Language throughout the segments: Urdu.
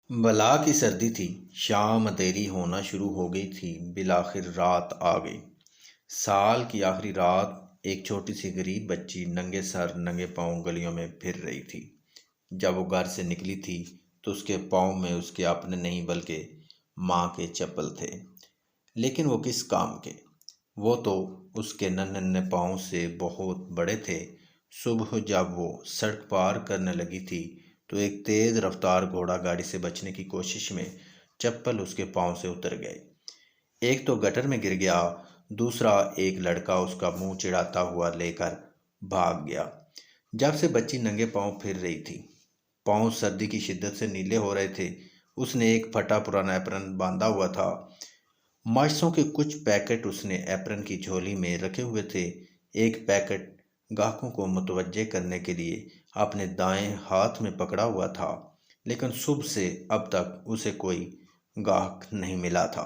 بلا کی سردی تھی۔ شام اندھیری ہونا شروع ہو گئی تھی۔ بالآخر رات آ گئی۔ سال کی آخری رات۔ ایک چھوٹی سی غریب بچی ننگے سر ننگے پاؤں گلیوں میں پھر رہی تھی۔ جب وہ گھر سے نکلی تھی تو اس کے پاؤں میں اس کے اپنے نہیں بلکہ ماں کے چپل تھے۔ لیکن وہ کس کام کے؟ وہ تو اس کے ننھے پاؤں سے بہت بڑے تھے۔ صبح جب وہ سڑک پار کرنے لگی تھی تو ایک تیز رفتار گھوڑا گاڑی سے بچنے کی کوشش میں چپل اس کے پاؤں سے اتر گئے۔ ایک تو گٹر میں گر گیا، دوسرا ایک لڑکا اس کا منہ چڑھاتا ہوا لے کر بھاگ گیا۔ جب سے بچی ننگے پاؤں پھر رہی تھی، پاؤں سردی کی شدت سے نیلے ہو رہے تھے۔ اس نے ایک پھٹا پرانا ایپرن باندھا ہوا تھا۔ ماچسوں کے کچھ پیکٹ اس نے ایپرن کی جھولی میں رکھے ہوئے تھے۔ ایک پیکٹ گاہکوں کو متوجہ کرنے کے لیے اپنے دائیں ہاتھ میں پکڑا ہوا تھا، لیکن صبح سے اب تک اسے کوئی گاہک نہیں ملا تھا۔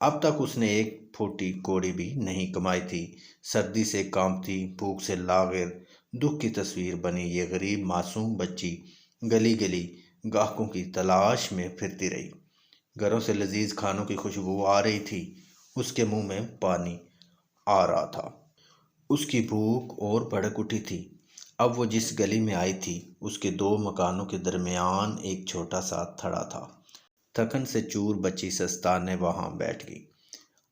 اب تک اس نے ایک پھوٹی کوڑی بھی نہیں کمائی تھی۔ سردی سے کانپتی، بھوک سے لاغر، دکھ کی تصویر بنی یہ غریب معصوم بچی گلی گلی گاہکوں کی تلاش میں پھرتی رہی۔ گھروں سے لذیذ کھانوں کی خوشبو آ رہی تھی۔ اس کے منہ میں پانی آ رہا تھا۔ اس کی بھوک اور بھڑک اٹھی تھی۔ اب وہ جس گلی میں آئی تھی اس کے دو مکانوں کے درمیان ایک چھوٹا سا تھڑا تھا۔ تھکن سے چور بچی سستانے وہاں بیٹھ گئی۔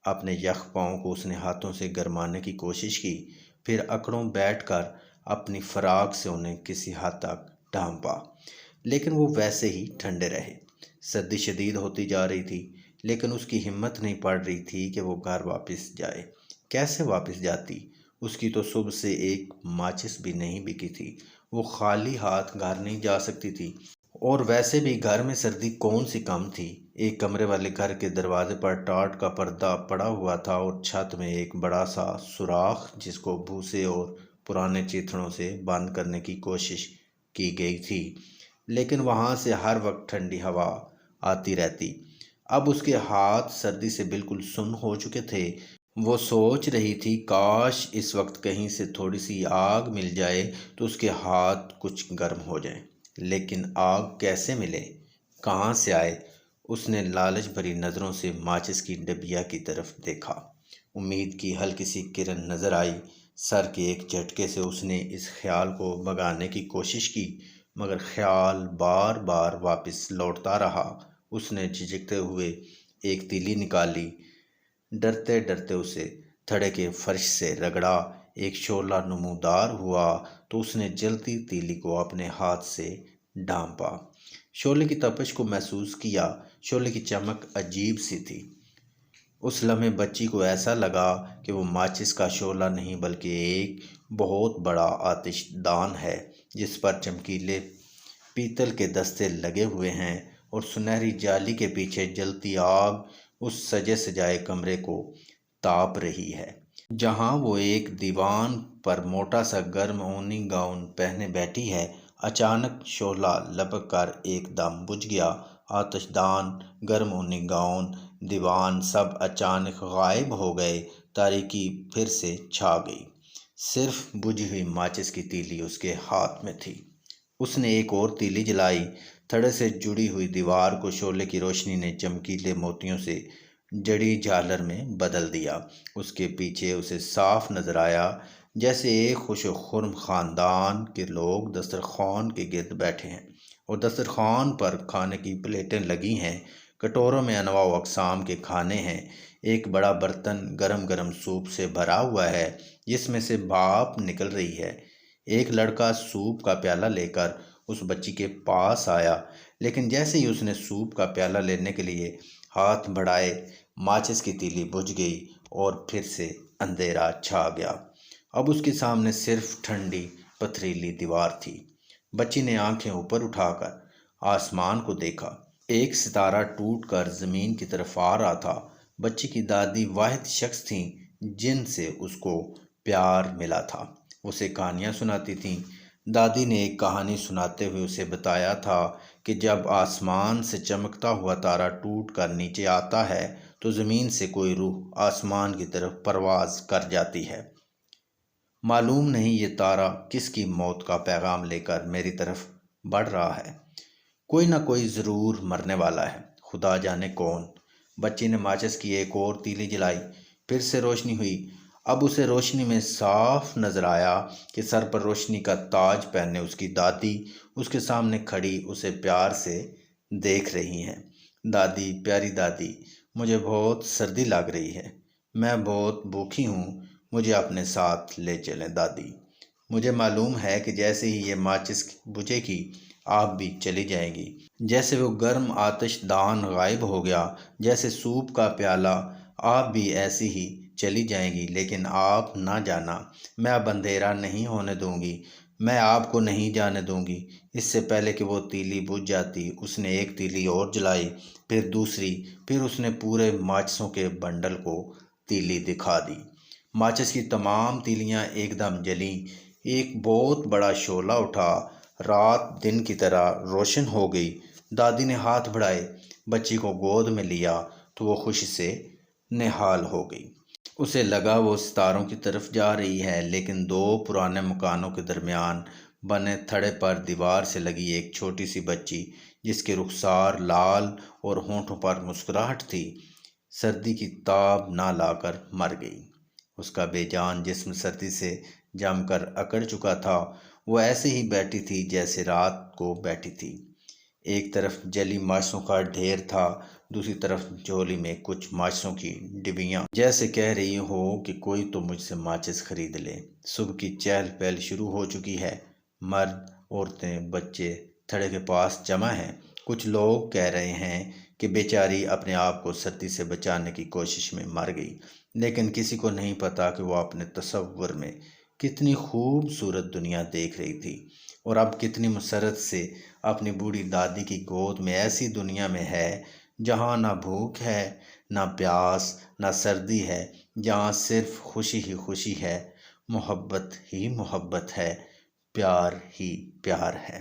اپنے یخ پاؤں کو اس نے ہاتھوں سے گرمانے کی کوشش کی، پھر اکڑوں بیٹھ کر اپنی فراق سے انہیں کسی حد تک ڈھانپا، لیکن وہ ویسے ہی ٹھنڈے رہے۔ سردی شدید ہوتی جا رہی تھی، لیکن اس کی ہمت نہیں پڑ رہی تھی کہ وہ گھر واپس جائے۔ کیسے واپس جاتی؟ اس کی تو صبح سے ایک ماچس بھی نہیں بکی تھی۔ وہ خالی ہاتھ گھر نہیں جا سکتی تھی، اور ویسے بھی گھر میں سردی کون سی کم تھی۔ ایک کمرے والے گھر کے دروازے پر ٹاٹ کا پردہ پڑا ہوا تھا اور چھت میں ایک بڑا سا سوراخ جس کو بھوسے اور پرانے چیتڑوں سے بند کرنے کی کوشش کی گئی تھی، لیکن وہاں سے ہر وقت ٹھنڈی ہوا آتی رہتی۔ اب اس کے ہاتھ سردی سے بالکل سن ہو چکے تھے۔ وہ سوچ رہی تھی کاش اس وقت کہیں سے تھوڑی سی آگ مل جائے تو اس کے ہاتھ کچھ گرم ہو جائیں، لیکن آگ کیسے ملے، کہاں سے آئے؟ اس نے لالچ بھری نظروں سے ماچس کی ڈبیا کی طرف دیکھا۔ امید کی ہلکی سی کرن نظر آئی۔ سر کے ایک جھٹکے سے اس نے اس خیال کو بھگانے کی کوشش کی، مگر خیال بار بار واپس لوٹتا رہا۔ اس نے جھجکتے ہوئے ایک تیلی نکالی، ڈرتے ڈرتے اسے تھڑے کے فرش سے رگڑا۔ ایک شعلہ نمودار ہوا تو اس نے جلتی تیلی کو اپنے ہاتھ سے ڈھانپا، شعلے کی تپش کو محسوس کیا۔ شعلے کی چمک عجیب سی تھی۔ اس لمحے بچی کو ایسا لگا کہ وہ ماچس کا شعلہ نہیں بلکہ ایک بہت بڑا آتش دان ہے جس پر چمکیلے پیتل کے دستے لگے ہوئے ہیں، اور سنہری جالی کے پیچھے جلتی آگ اس سجے سجائے کمرے کو تاپ رہی ہے۔ جہاں وہ ایک دیوان پر موٹا سا گرم اونی گاؤن پہنے بیٹھی ہے، اچانک شعلہ لپک کر ایک دم بجھ گیا۔ آتش دان، گرم اونی گاؤن، دیوان سب اچانک غائب ہو گئے۔ تاریکی پھر سے چھا گئی۔ صرف بجھی ہوئی ماچس کی تیلی اس کے ہاتھ میں تھی۔ اس نے ایک اور تیلی جلائی۔ تھڑے سے جڑی ہوئی دیوار کو شعلے کی روشنی نے چمکیلے موتیوں سے جڑی جھالر میں بدل دیا۔ اس کے پیچھے اسے صاف نظر آیا جیسے ایک خوش و خرم خاندان کے لوگ دسترخوان کے گرد بیٹھے ہیں، اور دسترخوان پر کھانے کی پلیٹیں لگی ہیں۔ کٹوروں میں انواع و اقسام کے کھانے ہیں۔ ایک بڑا برتن گرم گرم سوپ سے بھرا ہوا ہے جس میں سے بھاپ نکل رہی ہے۔ ایک لڑکا سوپ کا پیالہ لے کر اس بچی کے پاس آیا، لیکن جیسے ہی اس نے سوپ کا پیالہ لینے کے لیے ہاتھ بڑھائے، ماچس کی تیلی بجھ گئی اور پھر سے اندھیرا چھا گیا۔ اب اس کے سامنے صرف ٹھنڈی پتھریلی دیوار تھی۔ بچی نے آنکھیں اوپر اٹھا کر آسمان کو دیکھا۔ ایک ستارہ ٹوٹ کر زمین کی طرف آ رہا تھا۔ بچی کی دادی واحد شخص تھیں جن سے اس کو پیار ملا تھا۔ اسے کہانیاں سناتی تھیں۔ دادی نے ایک کہانی سناتے ہوئے اسے بتایا تھا کہ جب آسمان سے چمکتا ہوا تارا ٹوٹ کر نیچے آتا ہے تو زمین سے کوئی روح آسمان کی طرف پرواز کر جاتی ہے۔ معلوم نہیں یہ تارا کس کی موت کا پیغام لے کر میری طرف بڑھ رہا ہے۔ کوئی نہ کوئی ضرور مرنے والا ہے، خدا جانے کون۔ بچی نے ماچس کی ایک اور تیلی جلائی، پھر سے روشنی ہوئی۔ اب اسے روشنی میں صاف نظر آیا کہ سر پر روشنی کا تاج پہنے اس کی دادی اس کے سامنے کھڑی اسے پیار سے دیکھ رہی ہیں۔ دادی، پیاری دادی، مجھے بہت سردی لگ رہی ہے، میں بہت بھوکی ہوں، مجھے اپنے ساتھ لے چلیں دادی۔ مجھے معلوم ہے کہ جیسے ہی یہ ماچس بجھے گی آپ بھی چلی جائیں گی، جیسے وہ گرم آتش دان غائب ہو گیا، جیسے سوپ کا پیالہ، آپ بھی ایسی ہی چلی جائیں گی۔ لیکن آپ نہ جانا، میں اب اندھیرا نہیں ہونے دوں گی، میں آپ کو نہیں جانے دوں گی۔ اس سے پہلے کہ وہ تیلی بجھ جاتی اس نے ایک تیلی اور جلائی، پھر دوسری، پھر اس نے پورے ماچسوں کے بنڈل کو تیلی دکھا دی۔ ماچس کی تمام تیلیاں ایک دم جلیں، ایک بہت بڑا شعلہ اٹھا، رات دن کی طرح روشن ہو گئی۔ دادی نے ہاتھ بڑھائے، بچی کو گود میں لیا تو وہ خوشی سے نہال ہو گئی۔ اسے لگا وہ ستاروں کی طرف جا رہی ہے، لیکن دو پرانے مکانوں کے درمیان بنے تھڑے پر دیوار سے لگی ایک چھوٹی سی بچی، جس کے رخسار لال اور ہونٹوں پر مسکراہٹ تھی، سردی کی تاب نہ لا کر مر گئی۔ اس کا بے جان جسم سردی سے جم کر اکڑ چکا تھا، وہ ایسے ہی بیٹھی تھی جیسے رات کو بیٹھی تھی۔ ایک طرف جلی ماچسوں کا ڈھیر تھا، دوسری طرف جھولی میں کچھ ماچسوں کی ڈبیاں، جیسے کہہ رہی ہو کہ کوئی تو مجھ سے ماچس خرید لے۔ صبح کی چہل پہل شروع ہو چکی ہے، مرد، عورتیں، بچے تھڑے کے پاس جمع ہیں۔ کچھ لوگ کہہ رہے ہیں کہ بیچاری اپنے آپ کو سردی سے بچانے کی کوشش میں مر گئی، لیکن کسی کو نہیں پتا کہ وہ اپنے تصور میں کتنی خوبصورت دنیا دیکھ رہی تھی، اور اب کتنی مسرت سے اپنی بوڑھی دادی کی گود میں ایسی دنیا میں ہے جہاں نہ بھوک ہے، نہ پیاس، نہ سردی ہے، جہاں صرف خوشی ہی خوشی ہے، محبت ہی محبت ہے، پیار ہی پیار ہے۔